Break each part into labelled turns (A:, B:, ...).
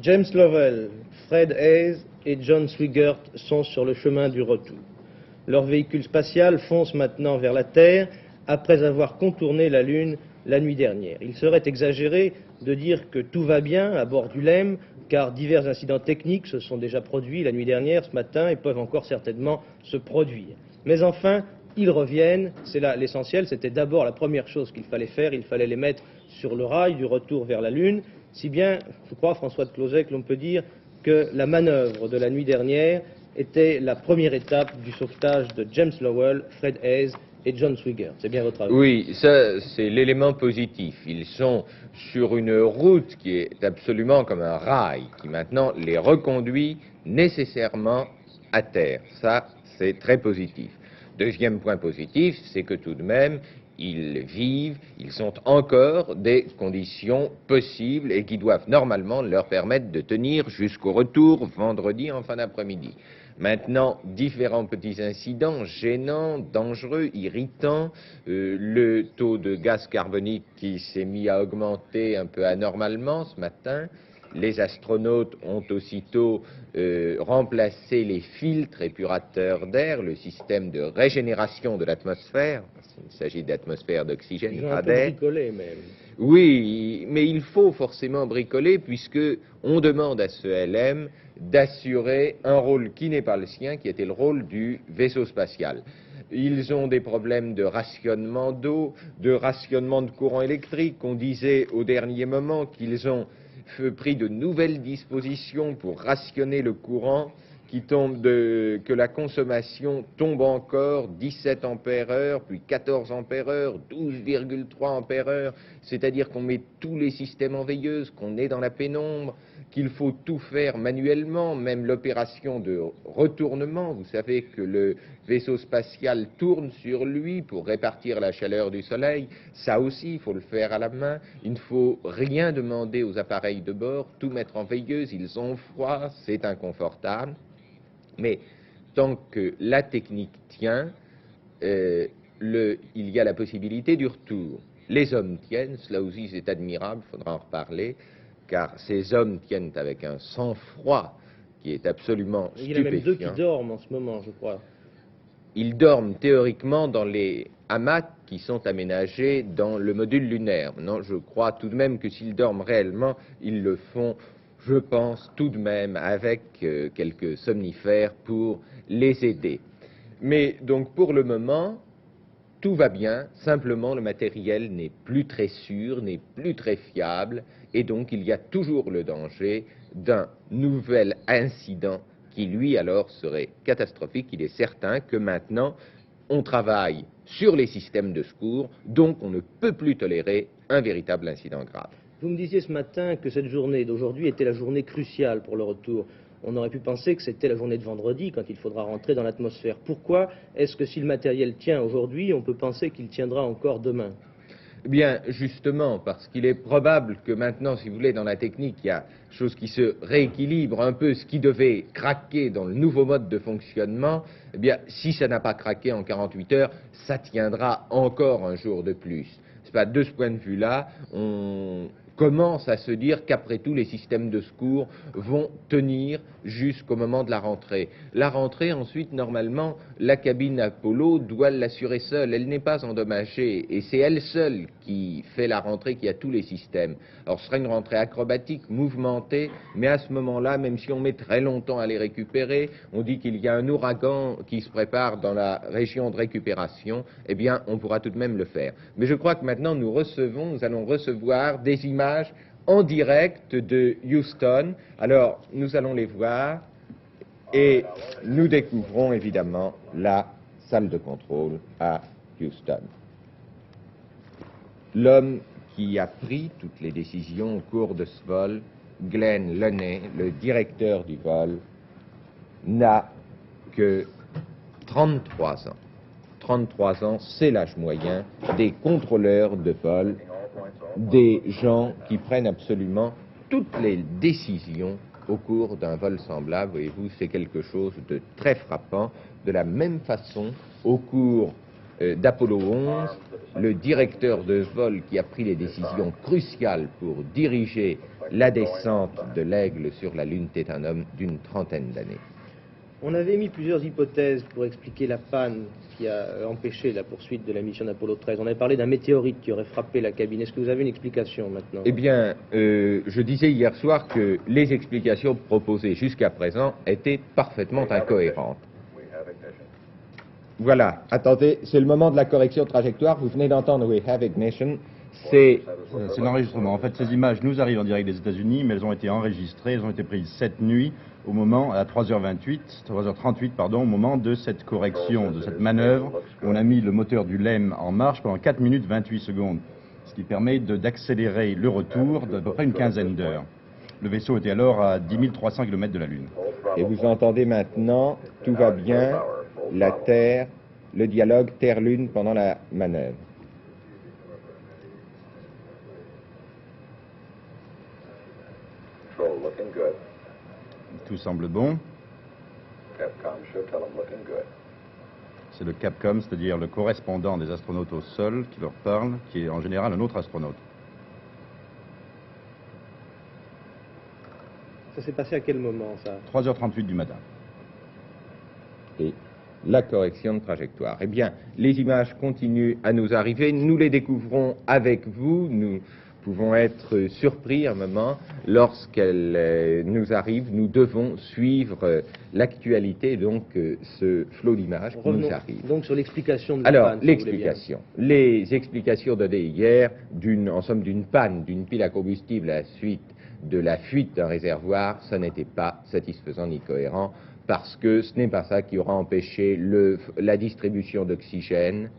A: James Lovell, Fred Haise et John Swigert sont sur le chemin du retour. Leur véhicule spatial fonce maintenant vers la Terre après avoir contourné la Lune la nuit dernière. Il serait exagéré de dire que tout va bien à bord du LEM, car divers incidents techniques se sont déjà produits la nuit dernière, ce matin, et peuvent encore certainement se produire. Mais enfin, ils reviennent, c'est là l'essentiel, c'était d'abord la première chose qu'il fallait faire, il fallait les mettre sur le rail du retour vers la Lune, si bien, je crois, François de Closet, que l'on peut dire que la manœuvre de la nuit dernière était la première étape du sauvetage de James Lovell, Fred Haise et John Swigert. C'est bien votre avis?
B: Oui, ça c'est l'élément positif. Ils sont sur une route qui est absolument comme un rail, qui maintenant les reconduit nécessairement à terre. Ça, c'est très positif. Deuxième point positif, c'est que tout de même, ils vivent, ils ont encore des conditions possibles et qui doivent normalement leur permettre de tenir jusqu'au retour vendredi en fin d'après-midi. Maintenant, différents petits incidents gênants, dangereux, irritants, le taux de gaz carbonique qui s'est mis à augmenter un peu anormalement ce matin. Les astronautes ont aussitôt remplacé les filtres épurateurs d'air, le système de régénération de l'atmosphère, parce qu'il s'agit d'atmosphère d'oxygène,
A: Ils ont
B: pas
A: un peu
B: d'air.
A: bricolé même.
B: Oui, mais il faut forcément bricoler puisque on demande à ce LM d'assurer un rôle qui n'est pas le sien, qui était le rôle du vaisseau spatial. Ils ont des problèmes de rationnement d'eau, de rationnement de courant électrique. On disait au dernier moment qu'ils ont pris de nouvelles dispositions pour rationner le courant, que la consommation tombe encore 17 ampères-heure, puis 14 ampères-heure, 12,3 ampères-heure, c'est-à-dire qu'on met tous les systèmes en veilleuse, qu'on est dans la pénombre, qu'il faut tout faire manuellement, même l'opération de retournement. Vous savez que le vaisseau spatial tourne sur lui pour répartir la chaleur du soleil. Ça aussi, il faut le faire à la main. Il ne faut rien demander aux appareils de bord, tout mettre en veilleuse. Ils ont froid, c'est inconfortable. Mais tant que la technique tient, il y a la possibilité du retour. Les hommes tiennent, cela aussi c'est admirable, il faudra en reparler, car ces hommes tiennent avec un sang-froid qui est absolument
A: Il y en a même 2 qui
B: stupéfiant.
A: dorment en ce moment, je crois.
B: Ils dorment théoriquement dans les hamacs qui sont aménagés dans le module lunaire. Maintenant, je crois tout de même que s'ils dorment réellement, ils le font, je pense, tout de même avec quelques somnifères pour les aider. Mais donc pour le moment, tout va bien, simplement le matériel n'est plus très sûr, n'est plus très fiable, et donc il y a toujours le danger d'un nouvel incident qui, lui, alors, serait catastrophique. Il est certain que maintenant, on travaille sur les systèmes de secours, donc on ne peut plus tolérer un véritable incident grave.
A: Vous me disiez ce matin que cette journée d'aujourd'hui était la journée cruciale pour le retour. On aurait pu penser que c'était la journée de vendredi, quand il faudra rentrer dans l'atmosphère. Pourquoi est-ce que si le matériel tient aujourd'hui, on peut penser qu'il tiendra encore demain?
B: Eh bien, justement, parce qu'il est probable que maintenant, si vous voulez, dans la technique, il y a chose qui se rééquilibre un peu, ce qui devait craquer dans le nouveau mode de fonctionnement, eh bien, si ça n'a pas craqué en 48 heures, ça tiendra encore un jour de plus. C'est pas de ce point de vue-là, on commence à se dire qu'après tout, les systèmes de secours vont tenir jusqu'au moment de la rentrée. La rentrée, ensuite, normalement, la cabine Apollo doit l'assurer seule. Elle n'est pas endommagée et c'est elle seule qui fait la rentrée, qui a tous les systèmes. Alors, ce sera une rentrée acrobatique, mouvementée, mais à ce moment-là, même si on met très longtemps à les récupérer, on dit qu'il y a un ouragan qui se prépare dans la région de récupération, eh bien, on pourra tout de même le faire. Mais je crois que maintenant, nous allons recevoir des images en direct de Houston. Alors, nous allons les voir et nous découvrons évidemment la salle de contrôle à Houston. L'homme qui a pris toutes les décisions au cours de ce vol, Glenn Luney, le directeur du vol, n'a que 33 ans. 33 ans, c'est l'âge moyen des contrôleurs de vol, des gens qui prennent absolument toutes les décisions au cours d'un vol semblable. Voyez-vous, c'est quelque chose de très frappant. De la même façon, au cours d'Apollo 11, le directeur de vol qui a pris les décisions cruciales pour diriger la descente de l'Aigle sur la Lune était un homme d'une trentaine d'années.
A: On avait émis plusieurs hypothèses pour expliquer la panne qui a empêché la poursuite de la mission d'Apollo 13. On avait parlé d'un météorite qui aurait frappé la cabine. Est-ce que vous avez une explication maintenant?
B: Eh bien, je disais hier soir que les explications proposées jusqu'à présent étaient parfaitement incohérentes. Voilà, attendez, c'est le moment de la correction de trajectoire. Vous venez d'entendre We Have Ignition. C'est
C: l'enregistrement. En fait, ces images nous arrivent en direct des États-Unis, mais elles ont été enregistrées, elles ont été prises cette nuit, au moment, à 3h38, pardon, au moment de cette correction, de cette manœuvre, où on a mis le moteur du LEM en marche pendant 4 minutes 28 secondes, ce qui permet d'accélérer le retour d'à peu près une quinzaine d'heures. Le vaisseau était alors à 10 300 km de la Lune.
B: Et vous entendez maintenant, tout va bien, la Terre, le dialogue Terre-Lune pendant la manœuvre.
C: Tout semble bon. C'est le Capcom, c'est-à-dire le correspondant des astronautes au sol qui leur parle, qui est en général un autre astronaute.
A: Ça s'est passé à quel moment, ça?
C: 3h38 du matin.
B: Et la correction de trajectoire. Eh bien, les images continuent à nous arriver, nous les découvrons avec vous, nous pouvons être surpris un moment lorsqu'elles nous arrivent, nous devons suivre l'actualité, donc ce flot d'images qui nous arrive.
A: Donc sur l'explication de la
B: Alors,
A: panne,
B: l'explication. Les explications données hier, en somme d'une panne d'une pile à combustible à la suite de la fuite d'un réservoir, ça n'était pas satisfaisant ni cohérent, parce que ce n'est pas ça qui aura empêché la distribution d'oxygène,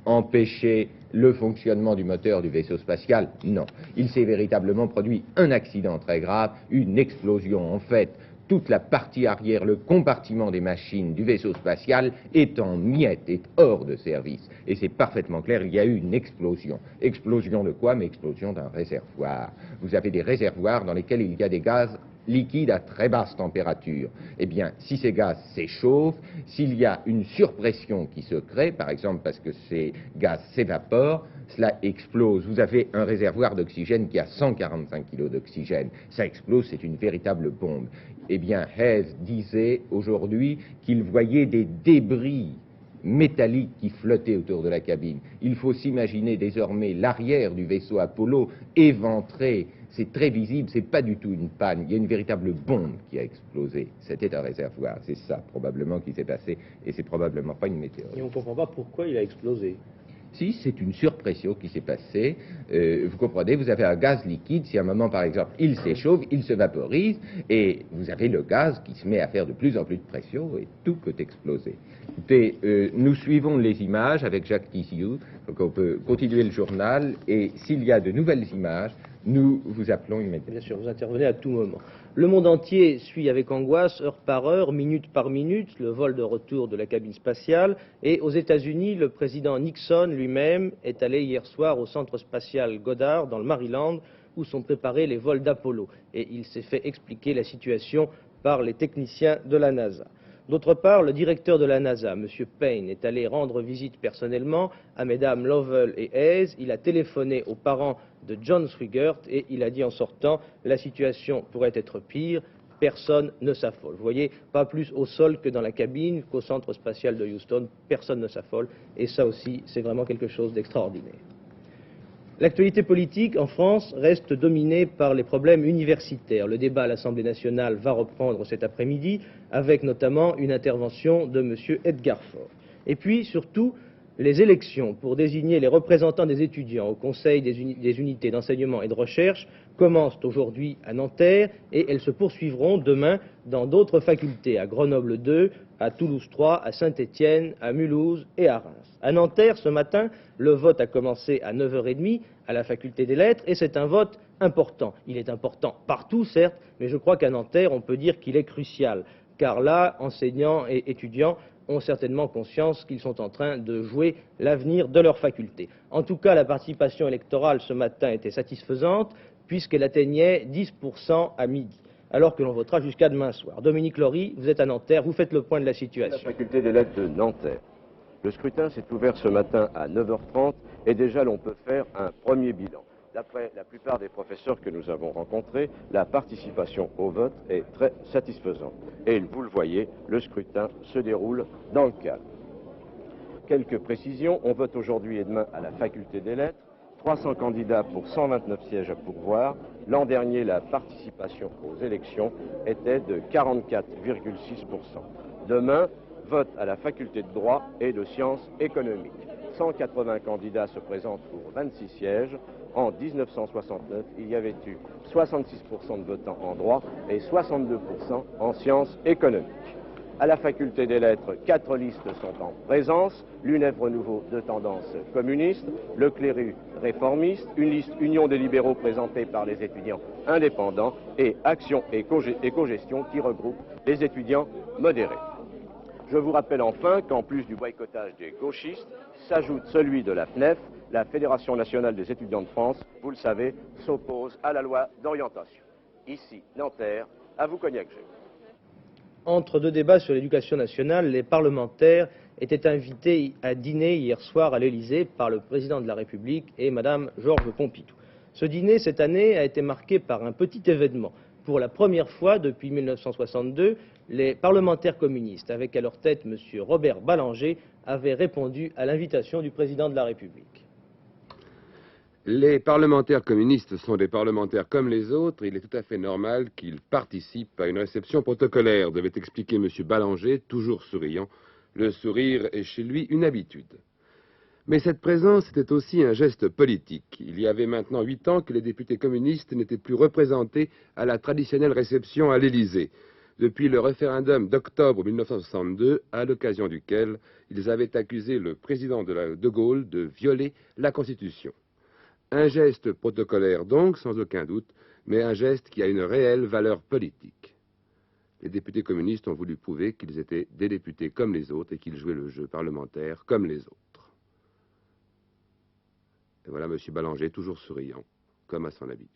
B: empêché le fonctionnement du moteur du vaisseau spatial. Non. Il s'est véritablement produit un accident très grave, une explosion. En fait, toute la partie arrière, le compartiment des machines du vaisseau spatial est en miettes, est hors de service. Et c'est parfaitement clair, il y a eu une explosion. Explosion de quoi? Mais explosion d'un réservoir. Vous avez des réservoirs dans lesquels il y a des gaz liquides à très basse température. Eh bien, si ces gaz s'échauffent, s'il y a une surpression qui se crée, par exemple parce que ces gaz s'évaporent, cela explose. Vous avez un réservoir d'oxygène qui a 145 kg d'oxygène. Ça explose, c'est une véritable bombe. Eh bien, Hayes disait aujourd'hui qu'il voyait des débris métalliques qui flottaient autour de la cabine. Il faut s'imaginer désormais l'arrière du vaisseau Apollo éventré. C'est très visible, c'est pas du tout une panne. Il y a une véritable bombe qui a explosé. C'était un réservoir. C'est ça probablement qui s'est passé, et c'est probablement pas une météorite.
A: Et on ne comprend pas pourquoi il a explosé.
B: Si, c'est une surpression qui s'est passée. Vous comprenez, vous avez un gaz liquide, si à un moment, par exemple, il s'échauffe, il se vaporise, et vous avez le gaz qui se met à faire de plus en plus de pression, et tout peut exploser. Écoutez, nous suivons les images avec Jacques Tissiou, donc on peut continuer le journal, et s'il y a de nouvelles images, nous vous appelons immédiatement.
A: Bien sûr, vous intervenez à tout moment. Le monde entier suit avec angoisse, heure par heure, minute par minute, le vol de retour de la cabine spatiale. Et aux États-Unis, le président Nixon lui-même est allé hier soir au centre spatial Goddard, dans le Maryland, où sont préparés les vols d'Apollo. Et il s'est fait expliquer la situation par les techniciens de la NASA. D'autre part, le directeur de la NASA, M. Payne, est allé rendre visite personnellement à Mesdames Lovell et Hayes. Il a téléphoné aux parents de John Swigert et il a dit en sortant « La situation pourrait être pire, personne ne s'affole ». Vous voyez, pas plus au sol que dans la cabine, qu'au centre spatial de Houston, personne ne s'affole. Et ça aussi, c'est vraiment quelque chose d'extraordinaire. L'actualité politique en France reste dominée par les problèmes universitaires. Le débat à l'Assemblée nationale va reprendre cet après-midi avec notamment une intervention de M. Edgar Faure. Et puis, surtout, les élections pour désigner les représentants des étudiants au Conseil des unités d'enseignement et de recherche commencent aujourd'hui à Nanterre et elles se poursuivront demain dans d'autres facultés, à Grenoble 2, à Toulouse 3, à Saint-Étienne, à Mulhouse et à Reims. À Nanterre, ce matin, le vote a commencé à 9h30 à la faculté des lettres et c'est un vote important. Il est important partout, certes, mais je crois qu'à Nanterre, on peut dire qu'il est crucial, car là, enseignants et étudiants ont certainement conscience qu'ils sont en train de jouer l'avenir de leur faculté. En tout cas, la participation électorale ce matin était satisfaisante puisqu'elle atteignait 10% à midi, alors que l'on votera jusqu'à demain soir. Dominique Lory, vous êtes à Nanterre, vous faites le point de la situation.
D: La faculté des lettres de Nanterre. Le scrutin s'est ouvert ce matin à 9h30 et déjà l'on peut faire un premier bilan. D'après la plupart des professeurs que nous avons rencontrés, la participation au vote est très satisfaisante. Et vous le voyez, le scrutin se déroule dans le calme. Quelques précisions, on vote aujourd'hui et demain à la faculté des lettres, 300 candidats pour 129 sièges à pourvoir. L'an dernier, la participation aux élections était de 44,6%. Demain, vote à la faculté de droit et de sciences économiques. 180 candidats se présentent pour 26 sièges. En 1969, il y avait eu 66% de votants en droit et 62% en sciences économiques. À la faculté des lettres, 4 listes sont en présence, l'UNEF Renouveau de tendance communiste, le Cléru réformiste, une liste Union des libéraux présentée par les étudiants indépendants et Action et Cogestion qui regroupe les étudiants modérés. Je vous rappelle enfin qu'en plus du boycottage des gauchistes, s'ajoute celui de la FNEF, la Fédération nationale des étudiants de France, vous le savez, s'oppose à la loi d'orientation. Ici, Nanterre, à vous Cognac-G.
A: Entre deux débats sur l'éducation nationale, les parlementaires étaient invités à dîner hier soir à l'Élysée par le président de la République et Madame Georges Pompidou. Ce dîner, cette année, a été marqué par un petit événement. Pour la première fois depuis 1962, les parlementaires communistes, avec à leur tête M. Robert Ballanger, avaient répondu à l'invitation du président de la République.
E: Les parlementaires communistes sont des parlementaires comme les autres. Il est tout à fait normal qu'ils participent à une réception protocolaire, devait expliquer M. Ballanger, toujours souriant. Le sourire est chez lui une habitude. Mais cette présence était aussi un geste politique. Il y avait maintenant 8 ans que les députés communistes n'étaient plus représentés à la traditionnelle réception à l'Élysée, depuis le référendum d'octobre 1962, à l'occasion duquel ils avaient accusé le président de Gaulle de violer la Constitution. Un geste protocolaire donc, sans aucun doute, mais un geste qui a une réelle valeur politique. Les députés communistes ont voulu prouver qu'ils étaient des députés comme les autres et qu'ils jouaient le jeu parlementaire comme les autres. Et voilà M. Ballanger, toujours souriant, comme à son habitude.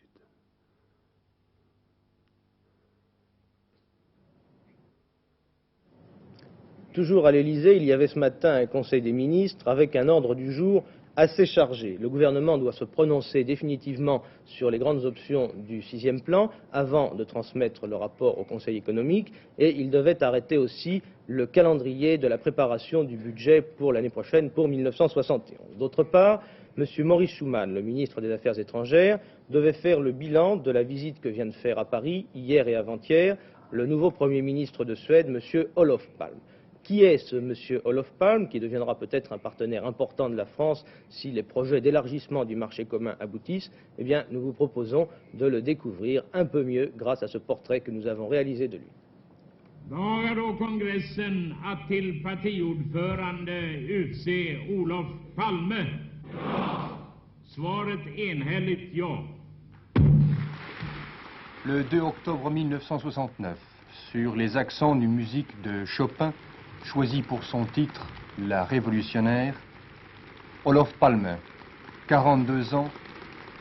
A: Toujours à l'Élysée, il y avait ce matin un Conseil des ministres avec un ordre du jour assez chargé. Le gouvernement doit se prononcer définitivement sur les grandes options du 6e plan avant de transmettre le rapport au Conseil économique et il devait arrêter aussi le calendrier de la préparation du budget pour l'année prochaine, pour 1971. D'autre part, M. Maurice Schumann, le ministre des Affaires étrangères, devait faire le bilan de la visite que vient de faire à Paris, hier et avant-hier, le nouveau Premier ministre de Suède, M. Olof Palme. Qui est ce M. Olof Palme, qui deviendra peut-être un partenaire important de la France si les projets d'élargissement du marché commun aboutissent? Eh bien, nous vous proposons de le découvrir un peu mieux grâce à ce portrait que nous avons réalisé de lui.
F: Dagar då kongressen att till partiordförande utse Olof Palme? Ja. Svaret enhälligt ja.
G: Le 2 octobre 1969, sur les accents d'une musique de Chopin, choisi pour son titre La Révolutionnaire, Olof Palme, 42 ans,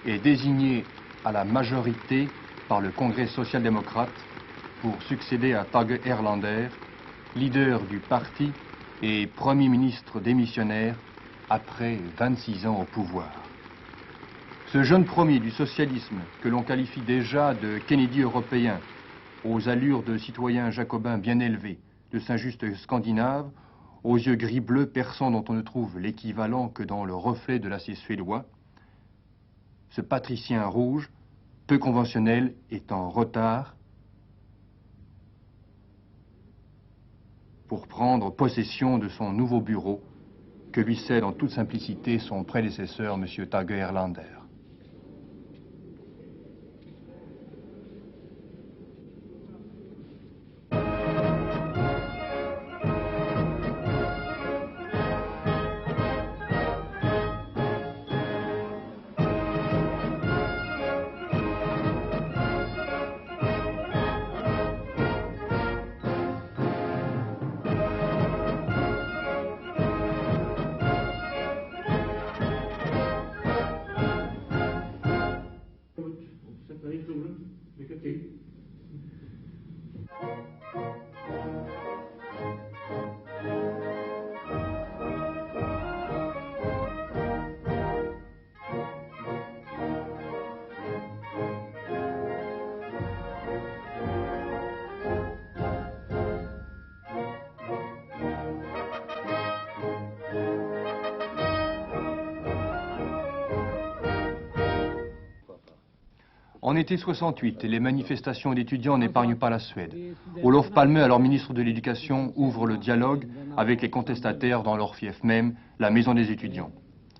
G: est désigné à la majorité par le Congrès social-démocrate pour succéder à Tage Erlander, leader du parti et Premier ministre démissionnaire après 26 ans au pouvoir. Ce jeune premier du socialisme, que l'on qualifie déjà de Kennedy européen, aux allures de citoyen jacobin bien élevé, de Saint-Just scandinave, aux yeux gris-bleu perçants dont on ne trouve l'équivalent que dans le reflet de l'acier suédois, ce patricien rouge, peu conventionnel, est en retard pour prendre possession de son nouveau bureau que lui cède en toute simplicité son prédécesseur, M. Tage Erlander. En été 68, les manifestations d'étudiants n'épargnent pas la Suède. Olof Palme, alors ministre de l'Éducation, ouvre le dialogue avec les contestataires dans leur fief même, la maison des étudiants.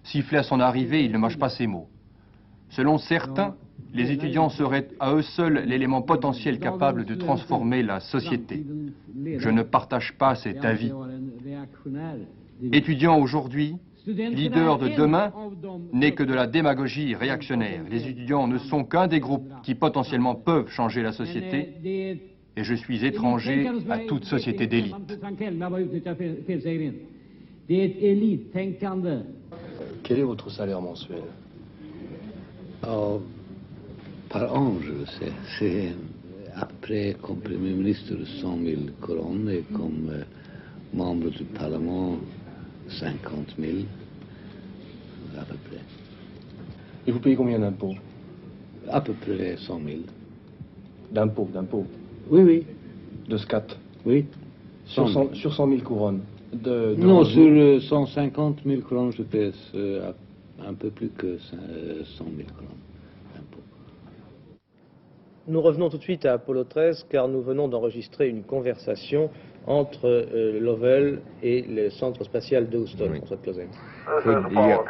G: Sifflé à son arrivée, il ne mâche pas ses mots. Selon certains, les étudiants seraient à eux seuls l'élément potentiel capable de transformer la société. Je ne partage pas cet avis. Étudiants aujourd'hui, leader de demain n'est que de la démagogie réactionnaire. Les étudiants ne sont qu'un des groupes qui potentiellement peuvent changer la société et je suis étranger à toute société d'élite.
H: Quel est votre salaire mensuel?
I: Par an, je le sais. C'est après, comme Premier ministre, 100 000 couronnes et comme membre du Parlement, 50 000, à peu près.
H: Et vous payez combien d'impôts?
I: À peu près 100 000.
H: D'impôts?
I: Oui, oui.
H: De scat?
I: Oui.
H: Sur 100 000 couronnes?
I: Non, sur 150 000 couronnes, je paie un peu plus que 100 000 couronnes d'impôts.
A: Nous revenons tout de suite à Apollo 13 car nous venons d'enregistrer une conversation entre Lovell et le centre spatial de Houston.
B: Oui.
A: François Clausen.
B: Faut dire,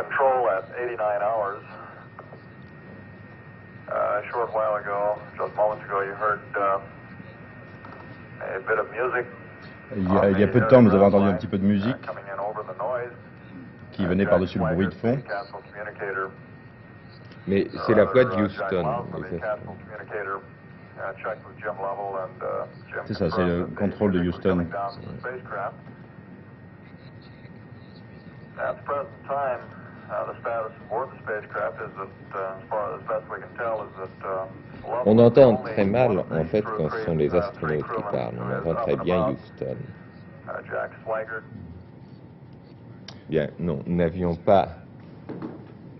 C: Il y a peu de temps, nous avons entendu un petit peu de musique qui venait par-dessus le bruit de fond.
B: mais c'est la voix de Houston.
C: C'est ça, c'est le contrôle de Houston.
B: On entend très mal, en fait, quand ce sont les astronautes qui parlent. On entend très bien Houston. Bien, non, nous n'avions pas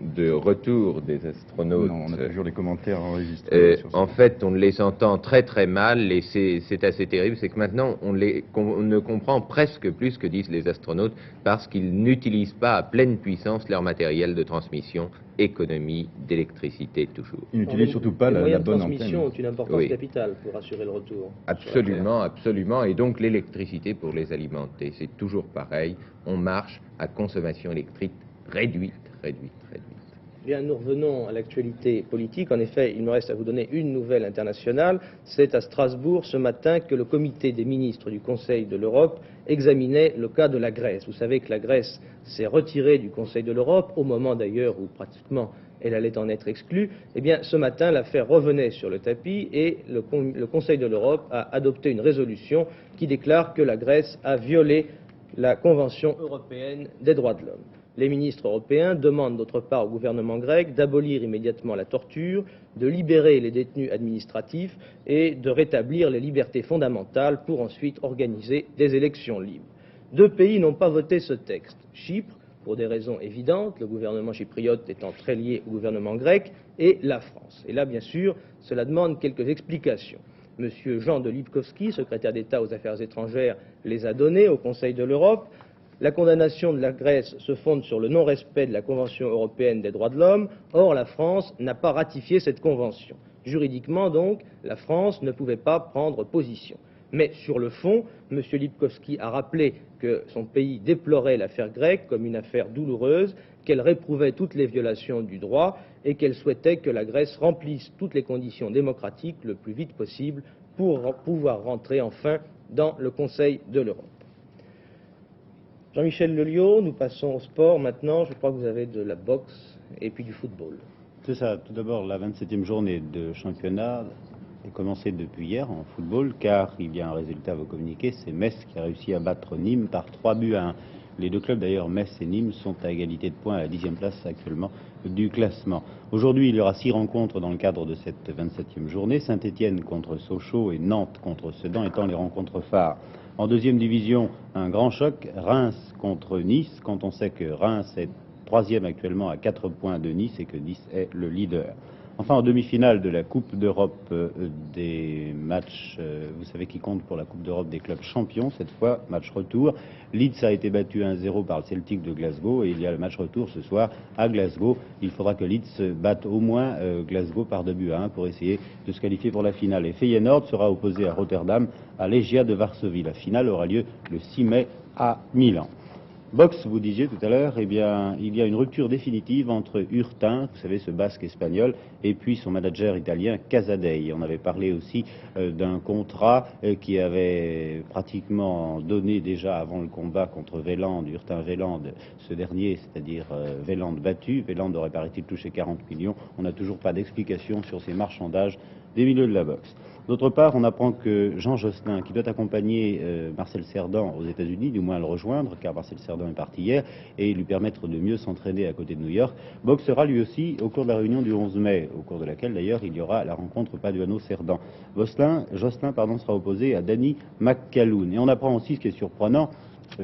B: de retour des astronautes.
C: Non, on a toujours des commentaires enregistrés.
B: En fait, on les entend très très mal et c'est assez terrible. C'est que maintenant, on ne comprend presque plus ce que disent les astronautes parce qu'ils n'utilisent pas à pleine puissance leur matériel de transmission, économie d'électricité toujours.
C: Ils n'utilisent surtout pas
A: les
C: la
A: moyens de
C: bonne
A: transmission
C: antenne.
A: ont une importance
B: Oui.
A: capitale pour assurer le retour.
B: Absolument, absolument. Et donc l'électricité pour les alimenter, c'est toujours pareil. On marche à consommation électrique réduite.
A: Bien, nous revenons à l'actualité politique. En effet, il me reste à vous donner une nouvelle internationale. C'est à Strasbourg ce matin que le comité des ministres du Conseil de l'Europe examinait le cas de la Grèce. Vous savez que la Grèce s'est retirée du Conseil de l'Europe, au moment d'ailleurs où pratiquement elle allait en être exclue. Eh bien, ce matin, l'affaire revenait sur le tapis et le Conseil de l'Europe a adopté une résolution qui déclare que la Grèce a violé la Convention européenne des droits de l'homme. Les ministres européens demandent d'autre part au gouvernement grec d'abolir immédiatement la torture, de libérer les détenus administratifs et de rétablir les libertés fondamentales pour ensuite organiser des élections libres. Deux pays n'ont pas voté ce texte. Chypre, pour des raisons évidentes, le gouvernement chypriote étant très lié au gouvernement grec, et la France. Et là, bien sûr, cela demande quelques explications. Monsieur Jean de Lipkowski, secrétaire d'État aux Affaires étrangères, les a données au Conseil de l'Europe. La condamnation de la Grèce se fonde sur le non-respect de la Convention européenne des droits de l'homme. Or, la France n'a pas ratifié cette convention. Juridiquement, donc, la France ne pouvait pas prendre position. Mais sur le fond, M. Lipkowski a rappelé que son pays déplorait l'affaire grecque comme une affaire douloureuse, qu'elle réprouvait toutes les violations du droit et qu'elle souhaitait que la Grèce remplisse toutes les conditions démocratiques le plus vite possible pour pouvoir rentrer enfin dans le Conseil de l'Europe. Jean-Michel Lelio, nous passons au sport maintenant. Je crois que vous avez de la boxe et puis du football.
J: C'est ça. Tout d'abord, la 27e journée de championnat est commencée depuis hier en football, car il y a un résultat à vous communiquer. C'est Metz qui a réussi à battre Nîmes par 3-1. Les deux clubs, d'ailleurs, Metz et Nîmes, sont à égalité de points à la 10e place actuellement du classement. Aujourd'hui, il y aura 6 rencontres dans le cadre de cette 27e journée. Saint-Étienne contre Sochaux et Nantes contre Sedan étant les rencontres phares. En deuxième division, un grand choc, Reims contre Nice, quand on sait que Reims est 3e actuellement à 4 points de Nice et que Nice est le leader. Enfin, en demi-finale de la Coupe d'Europe des matchs, vous savez qui compte pour la Coupe d'Europe des clubs champions, cette fois, match retour. Leeds a été battu 1-0 par le Celtic de Glasgow et il y a le match retour ce soir à Glasgow. Il faudra que Leeds batte au moins Glasgow par 2-1 pour essayer de se qualifier pour la finale. Et Feyenoord sera opposé à Rotterdam à Legia de Varsovie. La finale aura lieu le 6 mai à Milan. Boxe, vous disiez tout à l'heure, eh bien, il y a une rupture définitive entre Hurtin, vous savez, ce basque espagnol, et puis son manager italien, Casadei. On avait parlé aussi d'un contrat qui avait pratiquement donné déjà avant le combat contre Veland, Hurtin-Veland, ce dernier, c'est-à-dire Veland battu. Veland aurait, paraît-il, touché 40 millions. On n'a toujours pas d'explication sur ces marchandages des milieux de la boxe. D'autre part, on apprend que Jean Josselin, qui doit accompagner Marcel Cerdan aux États-Unis, du moins le rejoindre, car Marcel Cerdan est parti hier, et lui permettre de mieux s'entraîner à côté de New York, boxera lui aussi au cours de la réunion du 11 mai, au cours de laquelle d'ailleurs il y aura la rencontre Paduano-Cerdan. Jocelyn sera opposé à Danny McCalloon. Et on apprend aussi, ce qui est surprenant,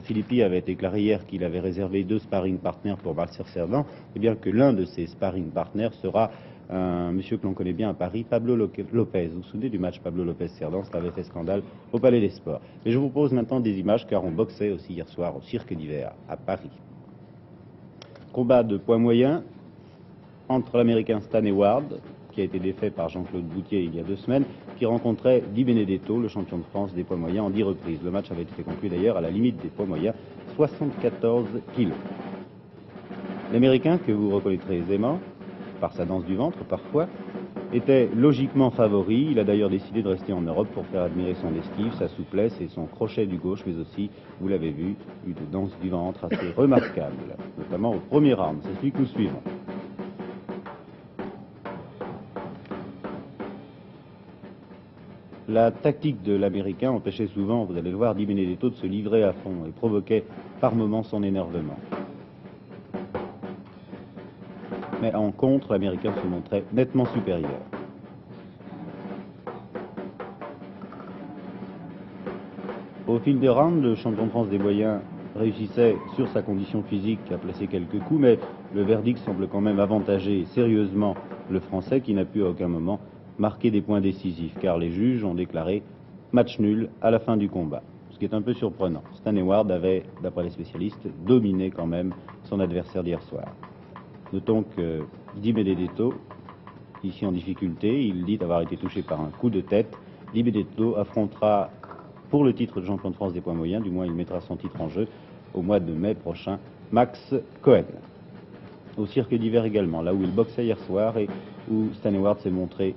J: Philippi avait déclaré hier qu'il avait réservé 2 sparring partners pour Marcel Cerdan, et bien que l'un de ces sparring partners sera un monsieur que l'on connaît bien à Paris, Pablo Lopez. Vous vous souvenez du match Pablo Lopez-Cerdan? Ça avait fait scandale au Palais des Sports. Et je vous pose maintenant des images, car on boxait aussi hier soir au Cirque d'Hiver à Paris. Combat de poids moyen entre l'Américain Stan Eward, qui a été défait par Jean-Claude Boutier il y a 2 semaines, qui rencontrait Di Benedetto, le champion de France des poids moyens, en 10 reprises. Le match avait été conclu d'ailleurs à la limite des poids moyens, 74 kilos. L'Américain, que vous reconnaîtrez aisément, par sa danse du ventre parfois, était logiquement favori. Il a d'ailleurs décidé de rester en Europe pour faire admirer son esquive, sa souplesse et son crochet du gauche, mais aussi, vous l'avez vu, une danse du ventre assez remarquable, notamment au premier round. C'est celui que nous suivons. La tactique de l'Américain empêchait souvent, vous allez le voir, Di Benedetto de se livrer à fond et provoquait par moments son énervement. Mais en contre, l'Américain se montrait nettement supérieur. Au fil des rounds, le champion de France des moyens réussissait sur sa condition physique à placer quelques coups, mais le verdict semble quand même avantager sérieusement le Français qui n'a pu à aucun moment marquer des points décisifs, car les juges ont déclaré match nul à la fin du combat. Ce qui est un peu surprenant. Stan Eward avait, d'après les spécialistes, dominé quand même son adversaire d'hier soir. Notons que Di Benedetto, ici en difficulté, il dit avoir été touché par un coup de tête. Di Benedetto affrontera pour le titre de champion de France des poids moyens, du moins il mettra son titre en jeu au mois de mai prochain, Max Cohen. Au Cirque d'Hiver également, là où il boxait hier soir et où Stan Eward s'est montré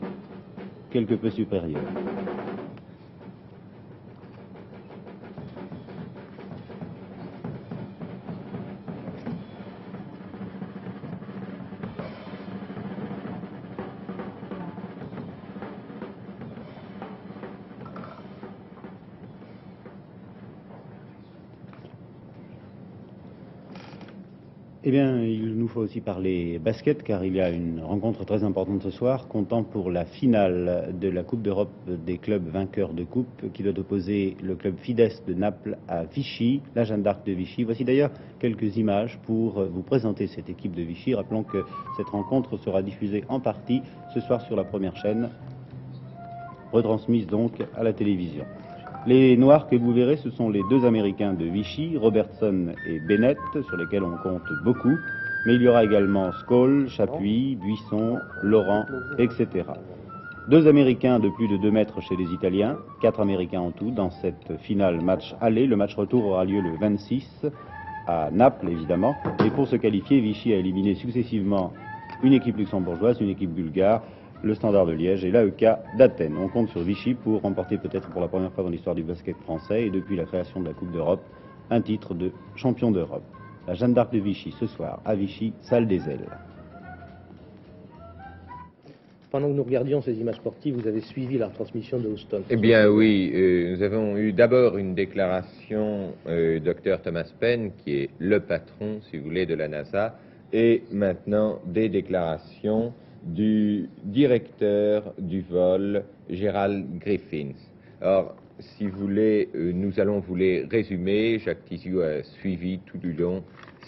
J: quelque peu supérieur. Eh bien, il nous faut aussi parler basket, car il y a une rencontre très importante ce soir, comptant pour la finale de la Coupe d'Europe des clubs vainqueurs de coupe, qui doit opposer le club Fides de Naples à Vichy, la Jeanne d'Arc de Vichy. Voici d'ailleurs quelques images pour vous présenter cette équipe de Vichy. Rappelons que cette rencontre sera diffusée en partie ce soir sur la première chaîne, retransmise donc à la télévision. Les Noirs que vous verrez, ce sont les 2 Américains de Vichy, Robertson et Bennett, sur lesquels on compte beaucoup. Mais il y aura également Skoll, Chapuis, Buisson, Laurent, etc. 2 Américains de plus de 2 mètres chez les Italiens, 4 Américains en tout dans cette finale match aller. Le match retour aura lieu le 26 à Naples, évidemment. Et pour se qualifier, Vichy a éliminé successivement une équipe luxembourgeoise, une équipe bulgare, le Standard de Liège et l'AEK d'Athènes. On compte sur Vichy pour remporter peut-être pour la première fois dans l'histoire du basket français et depuis la création de la Coupe d'Europe, un titre de champion d'Europe. La Jeanne d'Arc de Vichy ce soir à Vichy, salle des Ailes.
A: Pendant que nous regardions ces images sportives, vous avez suivi la retransmission de Houston.
B: Eh bien oui, nous avons eu d'abord une déclaration Dr Thomas Paine, qui est le patron, si vous voulez, de la NASA, et maintenant des déclarations du directeur du vol, Gerald Griffiths. Or, si vous voulez, nous allons vous les résumer. Jacques Tissiou a suivi tout du long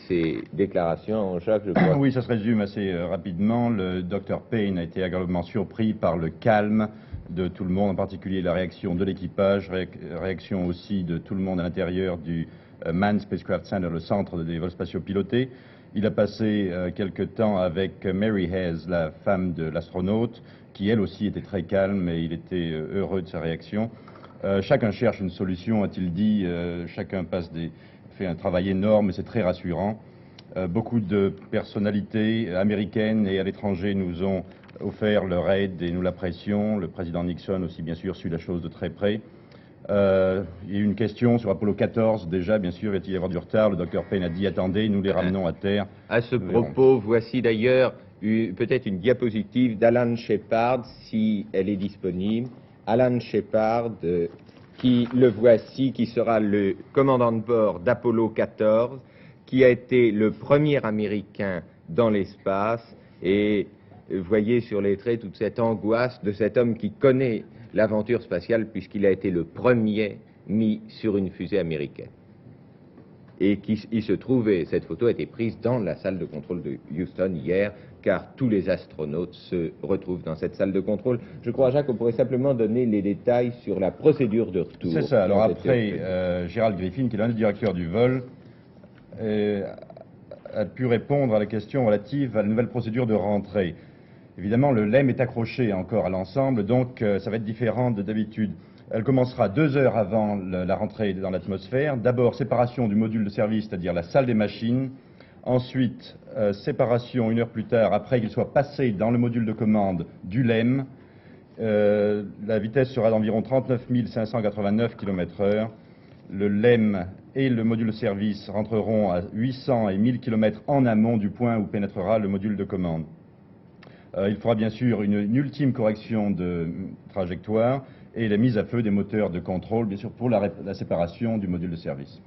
B: ces déclarations. Jacques, je crois...
C: Oui, ça se résume assez rapidement. Le Dr Payne a été agréablement surpris par le calme de tout le monde, en particulier la réaction de l'équipage, réaction aussi de tout le monde à l'intérieur du Manned Spacecraft Center, le centre des vols spatiaux pilotés. Il a passé quelque temps avec Mary Hayes, la femme de l'astronaute, qui elle aussi était très calme et il était heureux de sa réaction. Chacun cherche une solution, a-t-il dit, chacun fait un travail énorme et c'est très rassurant. Beaucoup de personnalités américaines et à l'étranger nous ont offert leur aide et nous l'apprécions. Le président Nixon aussi, bien sûr, suit la chose de très près. Il y a eu une question sur Apollo 14, déjà, bien sûr, va-t-il y avoir du retard? Le Dr Payne a dit, attendez, nous les ramenons à terre.
B: À ce propos, voici d'ailleurs peut-être une diapositive d'Alan Shepard, si elle est disponible. Alan Shepard, qui le voici, qui sera le commandant de bord d'Apollo 14, qui a été le premier Américain dans l'espace. Et voyez sur les traits toute cette angoisse de cet homme qui connaît l'aventure spatiale puisqu'il a été le premier mis sur une fusée américaine. Et il se trouvait, cette photo a été prise dans la salle de contrôle de Houston hier, car tous les astronautes se retrouvent dans cette salle de contrôle. Je crois, Jacques, qu'on pourrait simplement donner les détails sur la procédure de retour.
C: C'est ça. Alors après, Gerald Griffin, qui est l'un des directeurs du vol, a pu répondre à la question relative à la nouvelle procédure de rentrée. Évidemment, le LEM est accroché encore à l'ensemble, donc ça va être différent de d'habitude. Elle commencera 2 heures avant la rentrée dans l'atmosphère. D'abord, séparation du module de service, c'est-à-dire la salle des machines. Ensuite, séparation 1 heure plus tard, après qu'il soit passé dans le module de commande du LEM. La vitesse sera d'environ 39 589 km/h. Le LEM et le module de service rentreront à 800 et 1000 km en amont du point où pénétrera le module de commande. Il faudra bien sûr une ultime correction de trajectoire et la mise à feu des moteurs de contrôle, bien sûr, pour la séparation du module de service.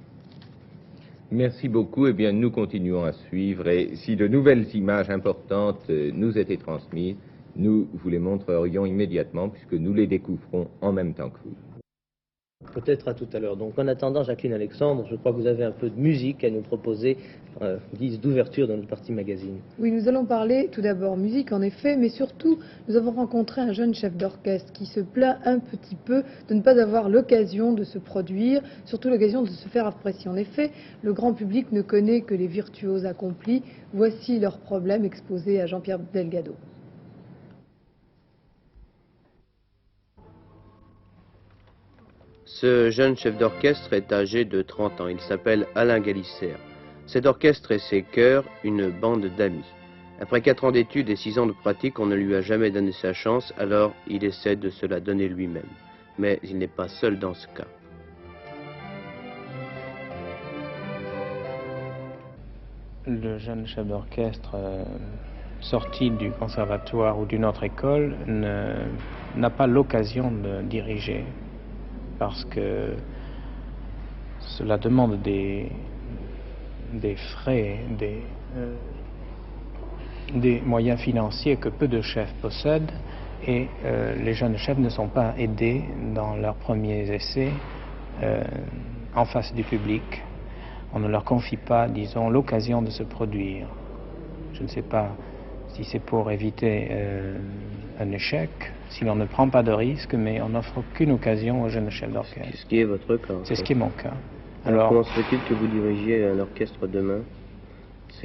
B: Merci beaucoup. Eh bien, nous continuons à suivre et si de nouvelles images importantes nous étaient transmises, nous vous les montrerions immédiatement puisque nous les découvrons en même temps que vous.
A: Peut-être à tout à l'heure. Donc en attendant, Jacqueline Alexandre, je crois que vous avez un peu de musique à nous proposer, guise d'ouverture dans notre partie magazine.
K: Oui, nous allons parler tout d'abord musique en effet, mais surtout nous avons rencontré un jeune chef d'orchestre qui se plaint un petit peu de ne pas avoir l'occasion de se produire, surtout l'occasion de se faire apprécier. En effet, le grand public ne connaît que les virtuoses accomplis. Voici leurs problèmes exposés à Jean-Pierre Delgado.
L: Ce jeune chef d'orchestre est âgé de 30 ans. Il s'appelle Alain Galissère. Cet orchestre et ses chœurs, une bande d'amis. Après 4 ans d'études et 6 ans de pratique, on ne lui a jamais donné sa chance, alors il essaie de se la donner lui-même. Mais il n'est pas seul dans ce cas.
M: Le jeune chef d'orchestre sorti du conservatoire ou d'une autre école n'a pas l'occasion de diriger. Parce que cela demande des frais, des moyens financiers que peu de chefs possèdent et les jeunes chefs ne sont pas aidés dans leurs premiers essais en face du public. On ne leur confie pas, disons, l'occasion de se produire. Je ne sais pas si c'est pour éviter un échec, si l'on ne prend pas de risque, mais on n'offre aucune occasion aux jeunes chefs d'orchestre.
L: C'est ce qui est votre cas.
M: C'est ce qui est mon cas.
L: Alors comment se fait-il que vous dirigiez un orchestre demain?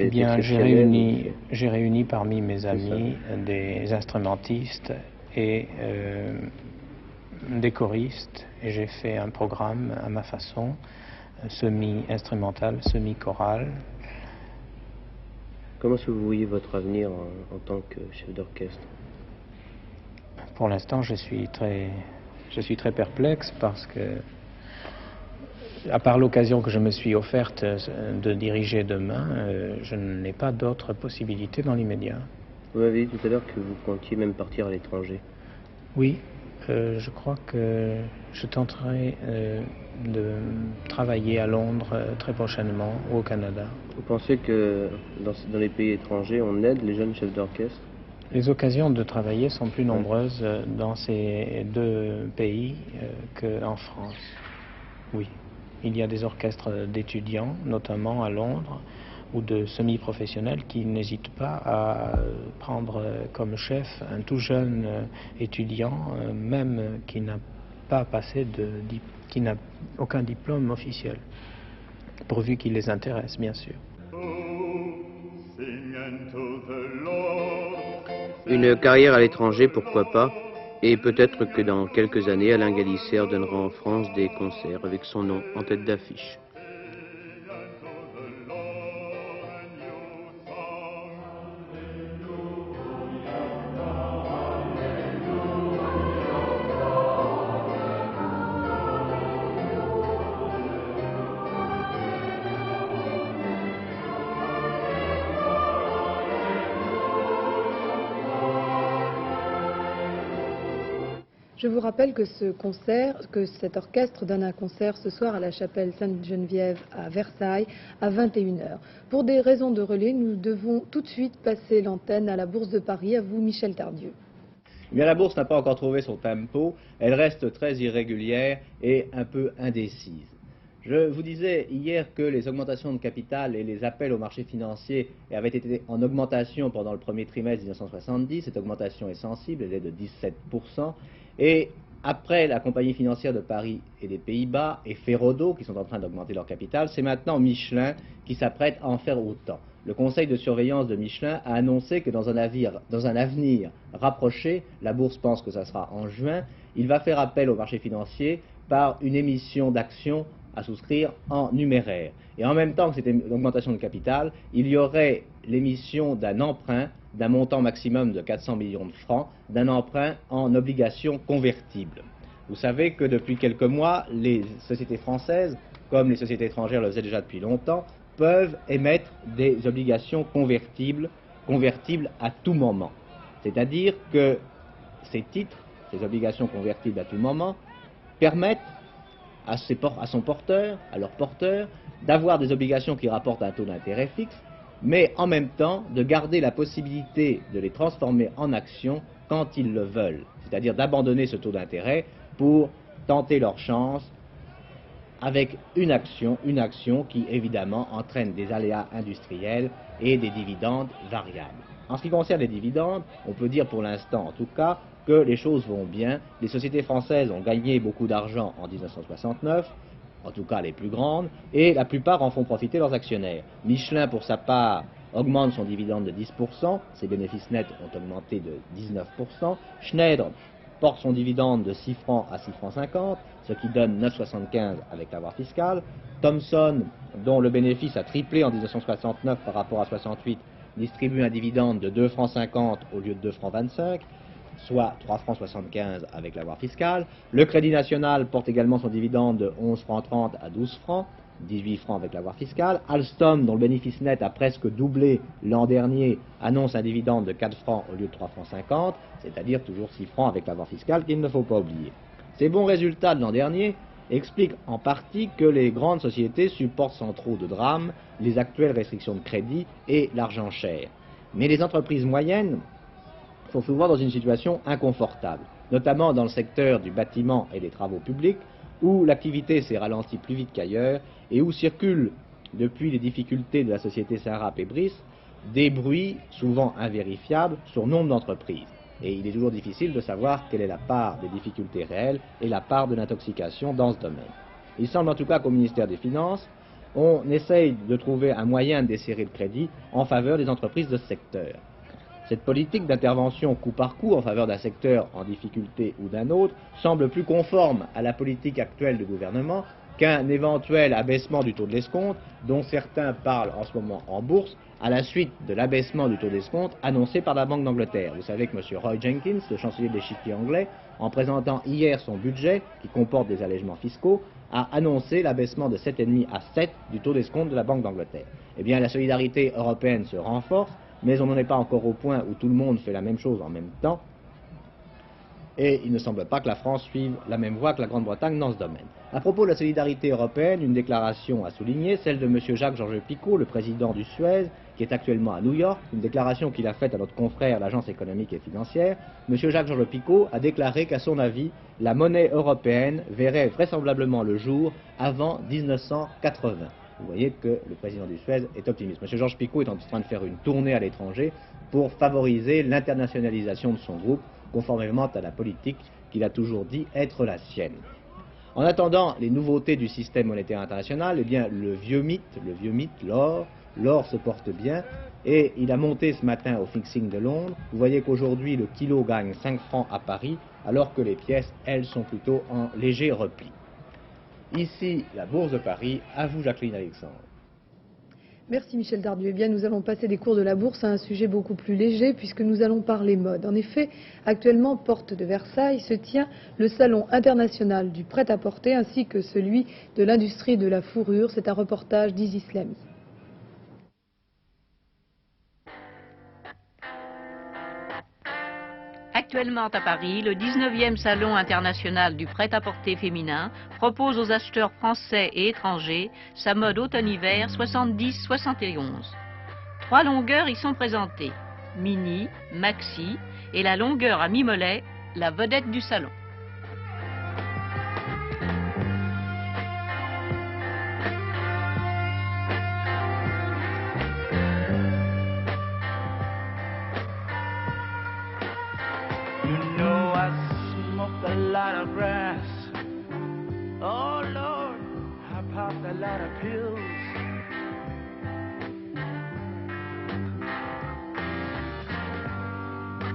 M: Eh bien, j'ai réuni parmi mes amis des instrumentistes et des choristes, et j'ai fait un programme à ma façon, semi-instrumental, semi-choral.
L: Comment est-ce que vous voyez votre avenir en tant que chef d'orchestre?
M: Pour l'instant, je suis très perplexe parce que, à part l'occasion que je me suis offerte de diriger demain, je n'ai pas d'autres possibilités dans l'immédiat.
L: Vous m'avez dit tout à l'heure que vous comptiez même partir à l'étranger.
M: Oui, je crois que je tenterai de travailler à Londres très prochainement ou au Canada.
L: Vous pensez que dans les pays étrangers, on aide les jeunes chefs d'orchestre?
M: Les occasions de travailler sont plus nombreuses dans ces deux pays qu'en France. Oui, il y a des orchestres d'étudiants, notamment à Londres, ou de semi-professionnels qui n'hésitent pas à prendre comme chef un tout jeune étudiant, même qui n'a pas passé qui n'a aucun diplôme officiel, pourvu qu'il les intéresse, bien sûr.
L: Une carrière à l'étranger, pourquoi pas, et peut-être que dans quelques années, Alain Galisser donnera en France des concerts avec son nom en tête d'affiche.
K: Je vous rappelle que cet orchestre donne un concert ce soir à la chapelle Sainte-Geneviève à Versailles à 21h. Pour des raisons de relais, nous devons tout de suite passer l'antenne à la Bourse de Paris. À vous, Michel Tardieu.
N: Eh bien, la bourse n'a pas encore trouvé son tempo. Elle reste très irrégulière et un peu indécise. Je vous disais hier que les augmentations de capital et les appels au marché financier avaient été en augmentation pendant le premier trimestre 1970. Cette augmentation est sensible, elle est de 17%. Et après la compagnie financière de Paris et des Pays-Bas et Ferrodo qui sont en train d'augmenter leur capital, c'est maintenant Michelin qui s'apprête à en faire autant. Le conseil de surveillance de Michelin a annoncé que dans un avenir rapproché, la bourse pense que ça sera en juin, il va faire appel au marché financier par une émission d'actions à souscrire en numéraire. Et en même temps que cette augmentation de capital, il y aurait l'émission d'un emprunt d'un montant maximum de 400 millions de francs, d'un emprunt en obligations convertibles. Vous savez que depuis quelques mois, les sociétés françaises, comme les sociétés étrangères le faisaient déjà depuis longtemps, peuvent émettre des obligations convertibles à tout moment. C'est-à-dire que ces titres, ces obligations convertibles à tout moment, permettent à son porteur, à leur porteur, d'avoir des obligations qui rapportent un taux d'intérêt fixe, mais en même temps de garder la possibilité de les transformer en actions quand ils le veulent, c'est-à-dire d'abandonner ce taux d'intérêt pour tenter leur chance avec une action qui évidemment entraîne des aléas industriels et des dividendes variables. En ce qui concerne les dividendes, on peut dire pour l'instant en tout cas que les choses vont bien. Les sociétés françaises ont gagné beaucoup d'argent en 1969, en tout cas les plus grandes, et la plupart en font profiter leurs actionnaires. Michelin, pour sa part, augmente son dividende de 10%, ses bénéfices nets ont augmenté de 19%. Schneider porte son dividende de 6 francs à 6 francs 50, ce qui donne 9,75 avec l'avoir fiscal. Thomson, dont le bénéfice a triplé en 1969 par rapport à 68, distribue un dividende de 2 francs 50 au lieu de 2 francs 25, soit 3 francs 75 avec l'avoir fiscal. Le Crédit National porte également son dividende de 11 francs 30 à 12 francs, 18 francs avec l'avoir fiscal. Alstom, dont le bénéfice net a presque doublé l'an dernier, annonce un dividende de 4 francs au lieu de 3 francs 50, c'est-à-dire toujours 6 francs avec l'avoir fiscal qu'il ne faut pas oublier. Ces bons résultats de l'an dernier expliquent en partie que les grandes sociétés supportent sans trop de drame les actuelles restrictions de crédit et l'argent cher. Mais les entreprises moyennes sont souvent dans une situation inconfortable, notamment dans le secteur du bâtiment et des travaux publics, où l'activité s'est ralentie plus vite qu'ailleurs et où circulent, depuis les difficultés de la société Saint-Rape et Brice, des bruits souvent invérifiables sur nombre d'entreprises. Et il est toujours difficile de savoir quelle est la part des difficultés réelles et la part de l'intoxication dans ce domaine. Il semble en tout cas qu'au ministère des Finances, on essaye de trouver un moyen de desserrer le crédit en faveur des entreprises de ce secteur. Cette politique d'intervention coup par coup en faveur d'un secteur en difficulté ou d'un autre semble plus conforme à la politique actuelle du gouvernement qu'un éventuel abaissement du taux de l'escompte, dont certains parlent en ce moment en bourse, à la suite de l'abaissement du taux d'escompte annoncé par la Banque d'Angleterre. Vous savez que M. Roy Jenkins, le chancelier de l'échiquier anglais, en présentant hier son budget, qui comporte des allègements fiscaux, a annoncé l'abaissement de 7,5 à 7 du taux d'escompte de la Banque d'Angleterre. Eh bien, la solidarité européenne se renforce, mais on n'en est pas encore au point où tout le monde fait la même chose en même temps. et il ne semble pas que la France suive la même voie que la Grande-Bretagne dans ce domaine. À propos de la solidarité européenne, une déclaration à souligner, celle de M. Jacques-Georges Picot, le président du Suez, qui est actuellement à New York, une déclaration qu'il a faite à notre confrère, l'Agence économique et financière. M. Jacques-Georges Picot a déclaré qu'à son avis, la monnaie européenne verrait vraisemblablement le jour avant 1980. Vous voyez que le président du Suez est optimiste. M. Georges Picot est en train de faire une tournée à l'étranger pour favoriser l'internationalisation de son groupe, conformément à la politique qu'il a toujours dit être la sienne. En attendant les nouveautés du système monétaire international, eh bien, le vieux mythe, l'or se porte bien et il a monté ce matin au fixing de Londres. Vous voyez qu'aujourd'hui, le kilo gagne 5 francs à Paris, alors que les pièces, elles, sont plutôt en léger repli. Ici, la Bourse de Paris. À vous, Jacqueline Alexandre.
K: Merci Michel Dardieu. Eh bien, nous allons passer des cours de la bourse à un sujet beaucoup plus léger puisque nous allons parler mode. En effet, actuellement, porte de Versailles, se tient le salon international du prêt-à-porter ainsi que celui de l'industrie de la fourrure. C'est un reportage d'Isis Lamy.
O: Actuellement à Paris, le 19e Salon international du prêt-à-porter féminin propose aux acheteurs français et étrangers sa mode automne-hiver 70-71. 3 longueurs y sont présentées, mini, maxi et la longueur à mi-mollet, la vedette du salon.
P: Oh Lord, I popped a lot of pills.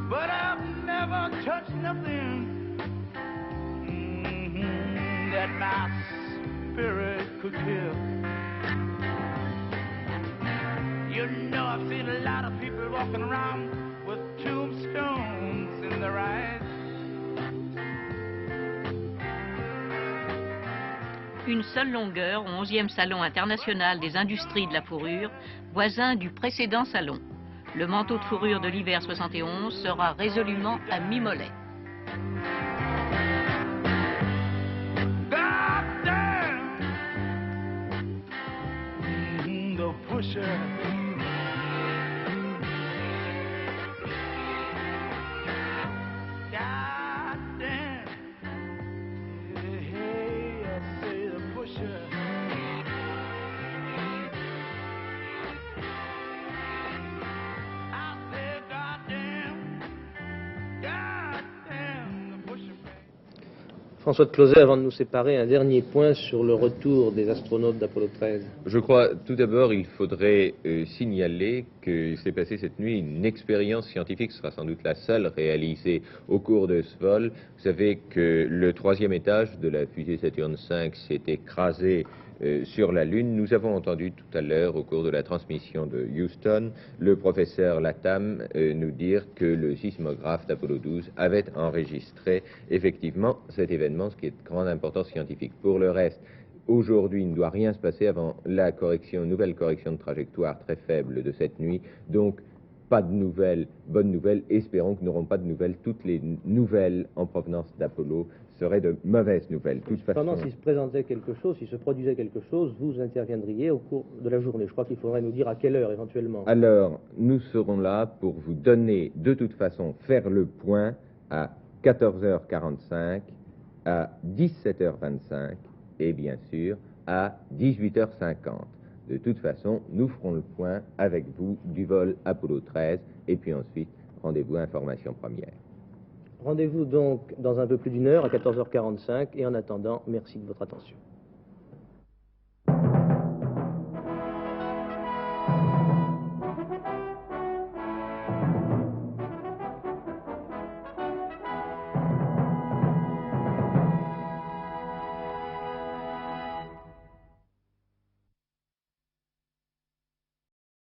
P: But I've never touched nothing that my spirit could kill. You know, I've seen a lot of people walking around with tombstones in their eyes.
O: Une seule longueur au 11e Salon international des industries de la fourrure, voisin du précédent salon. Le manteau de fourrure de l'hiver 71 sera résolument à mi-mollet.
A: François de Closet, avant de nous séparer, un dernier point sur le retour des astronautes d'Apollo 13.
B: Je crois, tout d'abord, il faudrait signaler qu'il s'est passé cette nuit une expérience scientifique, ce sera sans doute la seule réalisée au cours de ce vol. Vous savez que le 3e étage de la fusée Saturn V s'est écrasé sur la Lune. Nous avons entendu tout à l'heure, au cours de la transmission de Houston, le professeur Latham nous dire que le sismographe d'Apollo 12 avait enregistré effectivement cet événement, ce qui est de grande importance scientifique. Pour le reste, aujourd'hui, il ne doit rien se passer avant la nouvelle correction de trajectoire très faible de cette nuit. Donc, pas de nouvelles, bonnes nouvelles. Espérons que nous n'aurons pas de nouvelles. Toutes les nouvelles en provenance d'Apollo seraient de mauvaises nouvelles.
A: Cependant, s'il se présentait quelque chose, s'il se produisait quelque chose, vous interviendriez au cours de la journée. Je crois qu'il faudrait nous dire à quelle heure éventuellement.
B: Alors, nous serons là pour vous donner, de toute façon, faire le point à 14h45, à 17h25 et bien sûr à 18h50. De toute façon, nous ferons le point avec vous du vol Apollo 13 et puis ensuite, rendez-vous à information première.
A: Rendez-vous donc dans un peu plus d'1 heure à 14h45 et en attendant, merci de votre attention.